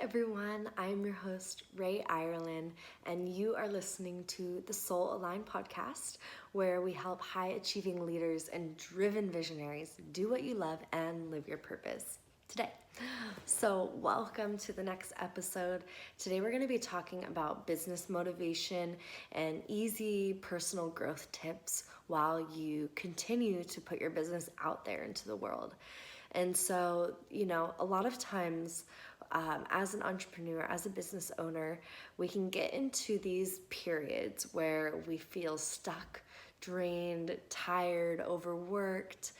everyone, I'm your host, Ray Ireland, and you are listening to the Soul Aligned podcast, where we help high achieving leaders and driven visionaries do what you love and live your purpose today. So, welcome to the next episode. Today, we're going to be talking about business motivation and easy personal growth tips while you continue to put your business out there into the world. And so, a lot of times, as an entrepreneur, as a business owner, we can get into these periods where we feel stuck, drained, tired, overworked.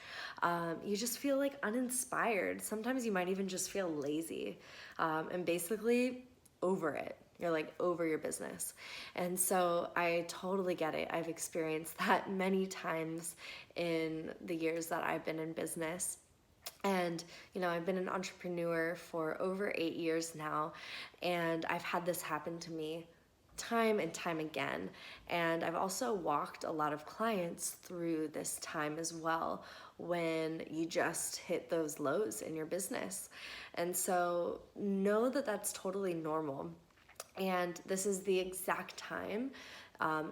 You just feel like uninspired. Sometimes you might even just feel lazy and basically over it. You're like over your business. And so I totally get it. I've experienced that many times in the years that I've been in business. And, I've been an entrepreneur for over 8 years now, and I've had this happen to me time and time again. And I've also walked a lot of clients through this time as well, when you just hit those lows in your business. And so know that that's totally normal. And this is the exact time,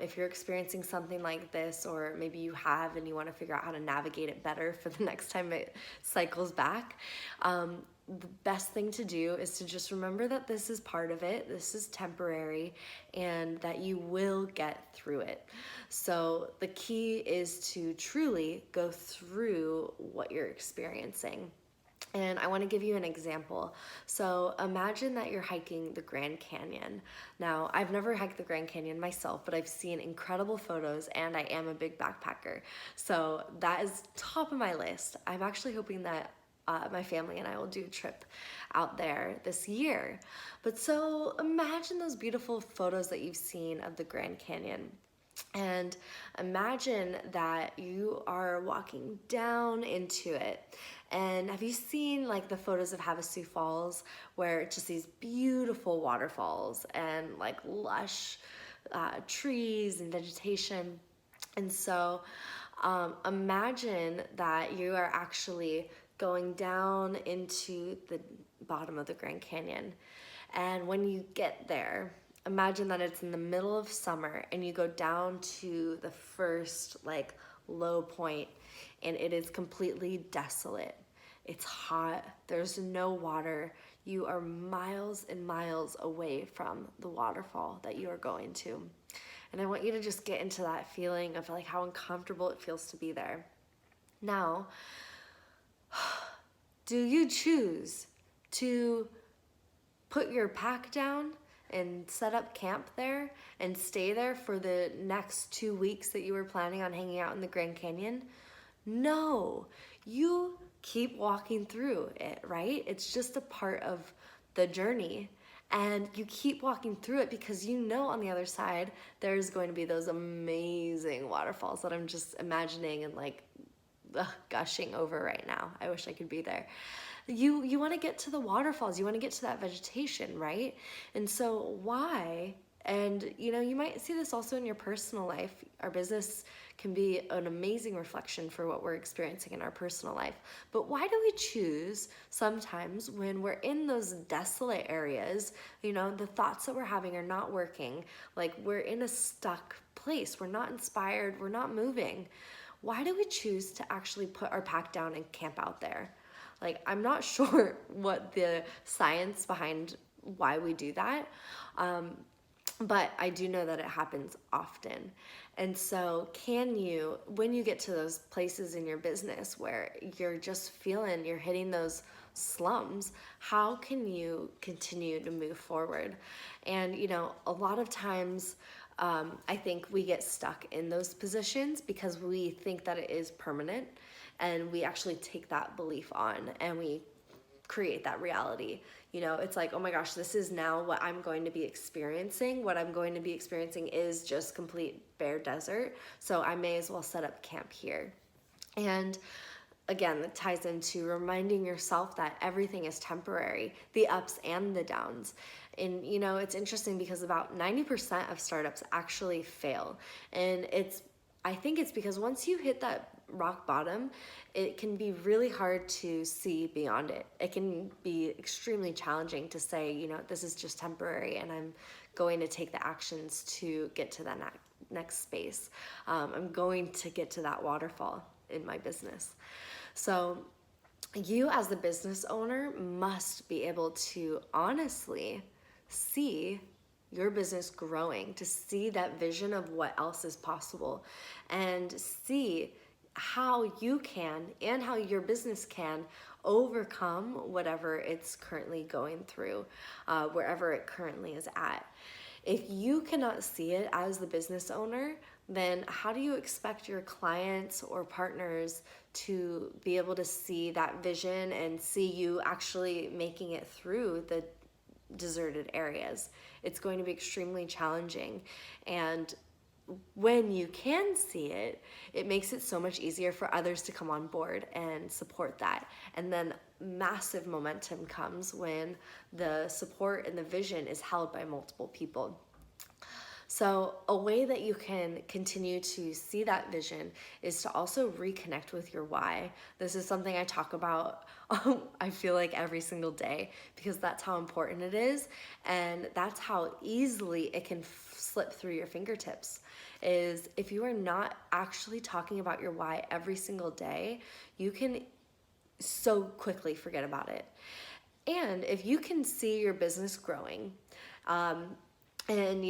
if you're experiencing something like this, or maybe you have and you want to figure out how to navigate it better for the next time it cycles back, the best thing to do is to just remember that this is part of it, this is temporary, and that you will get through it. So the key is to truly go through what you're experiencing. And I want to give you an example. So imagine that you're hiking the Grand Canyon. Now, I've never hiked the Grand Canyon myself, but I've seen incredible photos, and I am a big backpacker. So that is top of my list. I'm actually hoping that my family and I will do a trip out there this year. But so imagine those beautiful photos that you've seen of the Grand Canyon. And imagine that you are walking down into it. And have you seen like the photos of Havasu Falls, where it's just these beautiful waterfalls and like lush trees and vegetation? And so imagine that you are actually going down into the bottom of the Grand Canyon. And when you get there, imagine that it's in the middle of summer and you go down to the first like low point, and it is completely desolate. It's hot, there's no water. You are miles and miles away from the waterfall that you are going to. And I want you to just get into that feeling of like how uncomfortable it feels to be there. Now, do you choose to put your pack down and set up camp there and stay there for the next 2 weeks that you were planning on hanging out in the Grand Canyon? No, you keep walking through it, right? It's just a part of the journey. And you keep walking through it because you know on the other side there's going to be those amazing waterfalls that I'm just imagining and like gushing over right now. I wish I could be there. You want to get to the waterfalls, you want to get to that vegetation, right? And so why? And you might see this also in your personal life. Our business can be an amazing reflection for what we're experiencing in our personal life. But why do we choose sometimes when we're in those desolate areas, the thoughts that we're having are not working, like we're in a stuck place, we're not inspired, we're not moving. Why do we choose to actually put our pack down and camp out there? Like, I'm not sure what the science behind why we do that, but I do know that it happens often. And so when you get to those places in your business where you're just feeling, you're hitting those slums, how can you continue to move forward? And, a lot of times, I think we get stuck in those positions because we think that it is permanent, and we actually take that belief on and we create that reality. It's like, oh my gosh, this is now what I'm going to be experiencing. What I'm going to be experiencing is just complete bare desert. So I may as well set up camp here. And again, that ties into reminding yourself that everything is temporary, the ups and the downs. And it's interesting because about 90% of startups actually fail. And it's I think it's because once you hit that rock bottom, it can be really hard to see beyond it. It can be extremely challenging to say, this is just temporary and I'm going to take the actions to get to that next space. I'm going to get to that waterfall in my business. So you as the business owner must be able to honestly see your business growing, to see that vision of what else is possible, and see how you can and how your business can overcome whatever it's currently going through, wherever it currently is at. If you cannot see it as the business owner, then how do you expect your clients or partners to be able to see that vision and see you actually making it through the deserted areas? It's going to be extremely challenging. And when you can see it, it makes it so much easier for others to come on board and support that. And then massive momentum comes when the support and the vision is held by multiple people. So a way that you can continue to see that vision is to also reconnect with your why. This is something I talk about, I feel like every single day, because that's how important it is. And that's how easily it can slip through your fingertips. Is if you are not actually talking about your why every single day, you can so quickly forget about it. And if you can see your business growing, and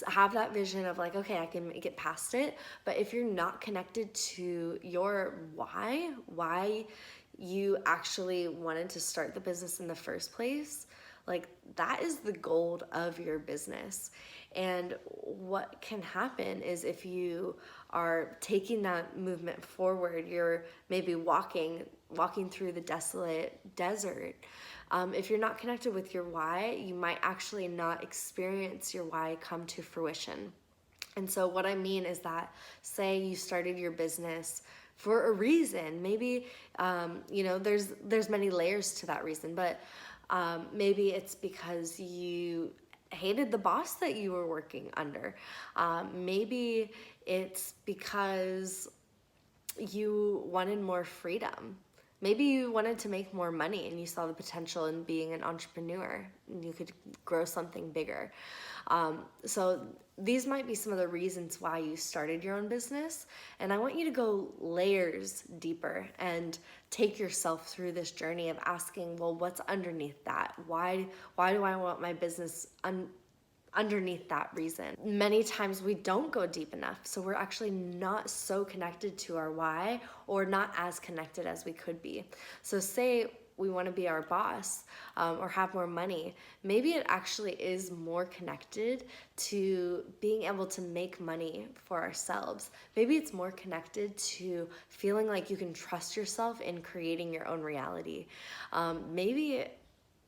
have that vision of like, okay, I can get past it, but if you're not connected to your why you actually wanted to start the business in the first place, like that is the gold of your business. And what can happen is if you are taking that movement forward, you're maybe walking through the desolate desert. If you're not connected with your why, you might actually not experience your why come to fruition. And so what I mean is that, say you started your business for a reason. Maybe, there's many layers to that reason, but maybe it's because you hated the boss that you were working under. Maybe it's because you wanted more freedom. Maybe you wanted to make more money and you saw the potential in being an entrepreneur and you could grow something bigger. So these might be some of the reasons why you started your own business. And I want you to go layers deeper and take yourself through this journey of asking, well, what's underneath that? Why do I want my business underneath that reason? Many times we don't go deep enough, so we're actually not so connected to our why, or not as connected as we could be. So say we want to be our boss, or have more money. Maybe it actually is more connected to being able to make money for ourselves. Maybe it's more connected to feeling like you can trust yourself in creating your own reality. Maybe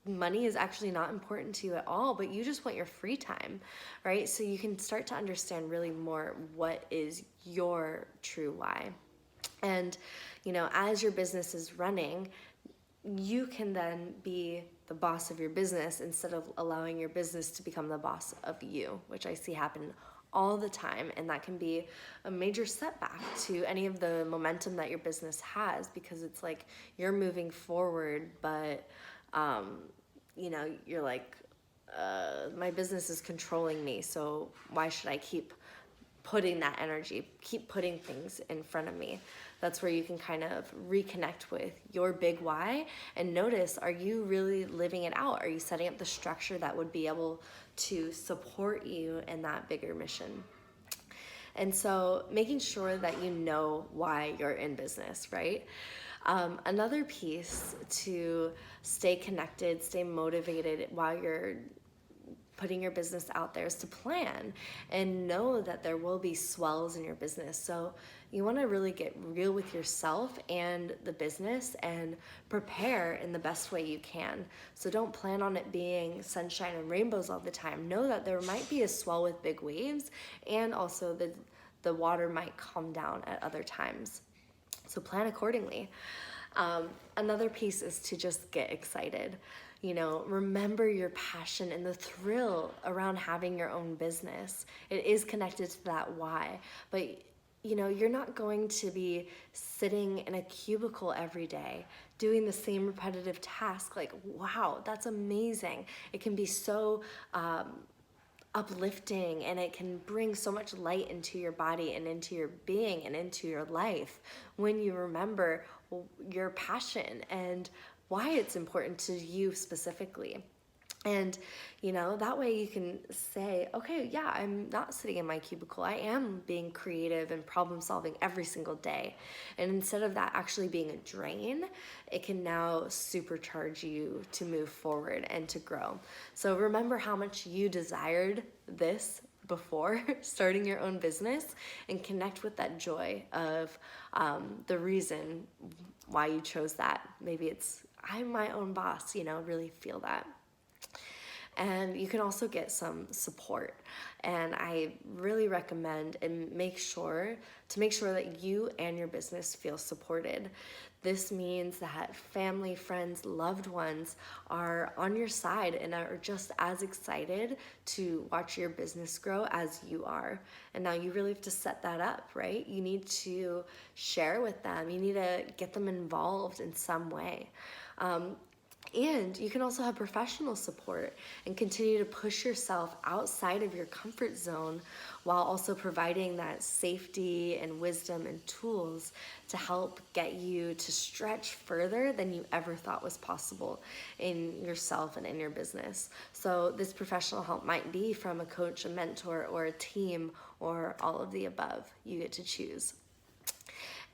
money is actually not important to you at all, but you just want your free time, right? So you can start to understand really more what is your true why. And, as your business is running, you can then be the boss of your business instead of allowing your business to become the boss of you, which I see happen all the time. And that can be a major setback to any of the momentum that your business has, because it's like you're moving forward, but you're like, my business is controlling me, so why should I keep putting that energy, keep putting things in front of me? That's where you can kind of reconnect with your big why and notice, are you really living it out? Are you setting up the structure that would be able to support you in that bigger mission? And so making sure that you know why you're in business, right? Another piece to stay connected, stay motivated while you're putting your business out there is to plan and know that there will be swells in your business. So you want to really get real with yourself and the business and prepare in the best way you can. So don't plan on it being sunshine and rainbows all the time. Know that there might be a swell with big waves, and also the water might calm down at other times. So plan accordingly. Another piece is to just get excited. Remember your passion and the thrill around having your own business. It is connected to that why, but you're not going to be sitting in a cubicle every day doing the same repetitive task. Like, wow, that's amazing. It can be so uplifting, and it can bring so much light into your body and into your being and into your life when you remember your passion and why it's important to you specifically. And, that way you can say, okay, yeah, I'm not sitting in my cubicle. I am being creative and problem solving every single day. And instead of that actually being a drain, it can now supercharge you to move forward and to grow. So remember how much you desired this before starting your own business, and connect with that joy of the reason why you chose that. Maybe it's, I'm my own boss, really feel that. And you can also get some support. And I really recommend and make sure that you and your business feel supported. This means that family, friends, loved ones are on your side and are just as excited to watch your business grow as you are. And now you really have to set that up, right? You need to share with them. You need to get them involved in some way. And you can also have professional support and continue to push yourself outside of your comfort zone, while also providing that safety and wisdom and tools to help get you to stretch further than you ever thought was possible in yourself and in your business. So this professional help might be from a coach, a mentor, or a team, or all of the above. You get to choose.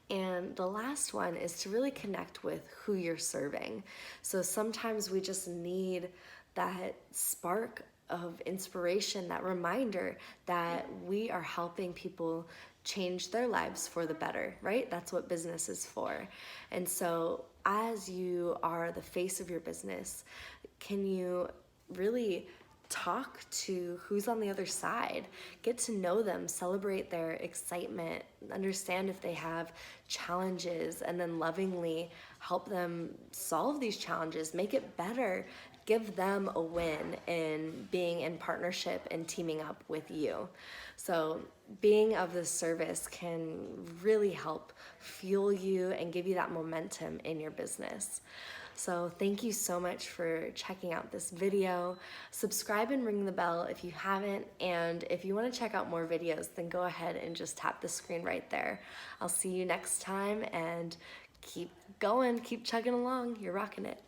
And the last one is to really connect with who you're serving. So sometimes we just need that spark of inspiration, that reminder that we are helping people change their lives for the better, right? That's what business is for. And so as you are the face of your business, can you really talk to who's on the other side, get to know them, celebrate their excitement, understand if they have challenges, and then lovingly help them solve these challenges, make it better, give them a win in being in partnership and teaming up with you. So being of this service can really help fuel you and give you that momentum in your business. So thank you so much for checking out this video. Subscribe and ring the bell if you haven't. And if you want to check out more videos, then go ahead and just tap the screen right there. I'll see you next time, and keep going, keep chugging along. You're rocking it.